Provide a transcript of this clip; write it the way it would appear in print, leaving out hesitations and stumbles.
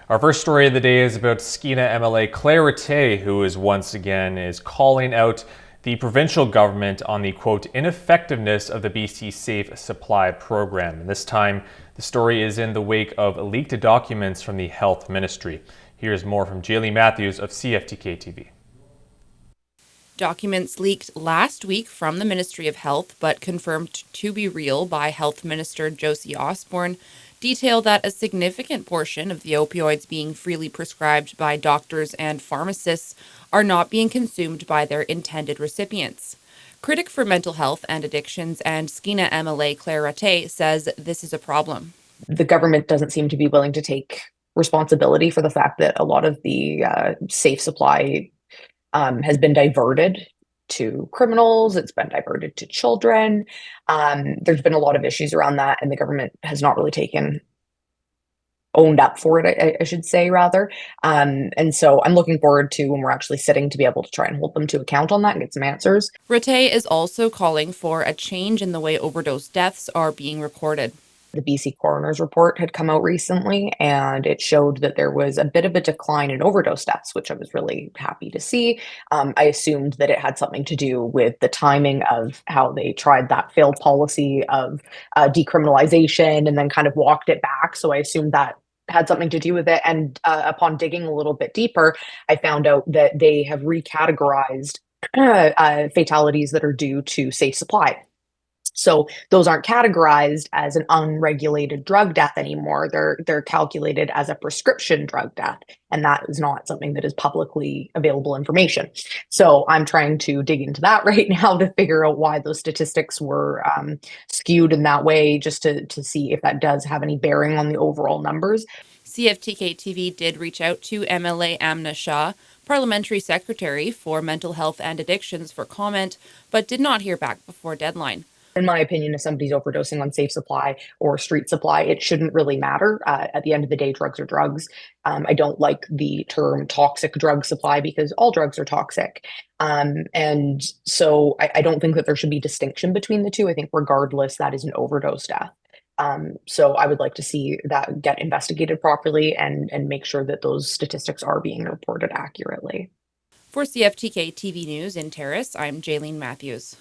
Our first story of the day is about Skeena MLA Rattee, who is once again calling out the provincial government on the quote ineffectiveness of the BC Safe Supply program. And this time, the story is in the wake of leaked documents from the Health Ministry. Here's more from Jaylene of CFTK-TV. Documents leaked last week from the Ministry of Health, but confirmed to be real by Health Minister Josie Osborne, detail that a significant portion of the opioids being freely prescribed by doctors and pharmacists are not being consumed by their intended recipients. Critic for mental health and addictions and Skeena MLA Rattee says this is a problem. The government doesn't seem to be willing to take responsibility for the fact that a lot of the safe supply has been diverted to criminals. It's been diverted to children. There's been a lot of issues around that, and the government has not really owned up for it, I should say, rather. And so I'm looking forward to when we're actually sitting to be able to try and hold them to account on that and get some answers. Rattee is also calling for a change in the way overdose deaths are being reported. The BC coroner's report had come out recently, and it showed that there was a bit of a decline in overdose deaths, which I was really happy to see. I assumed that it had something to do with the timing of how they tried that failed policy of decriminalization and then kind of walked it back. So I assumed that had something to do with it. And upon digging a little bit deeper, I found out that they have recategorized fatalities that are due to safe supply. So those aren't categorized as an unregulated drug death anymore. They're calculated as a prescription drug death, and that is not something that is publicly available information. So I'm trying to dig into that right now to figure out why those statistics were skewed in that way, just to see if that does have any bearing on the overall numbers. CFTK-TV did reach out to MLA Amna Shah, Parliamentary Secretary for Mental Health and Addictions, for comment, but did not hear back before deadline. In my opinion, if somebody's overdosing on safe supply or street supply, it shouldn't really matter. At the end of the day, drugs are drugs. I don't like the term toxic drug supply because all drugs are toxic. And so I don't think that there should be distinction between the two. I think regardless, that is an overdose death. So I would like to see that get investigated properly and make sure that those statistics are being reported accurately. For CFTK TV News in Terrace, I'm Jaylene Matthews.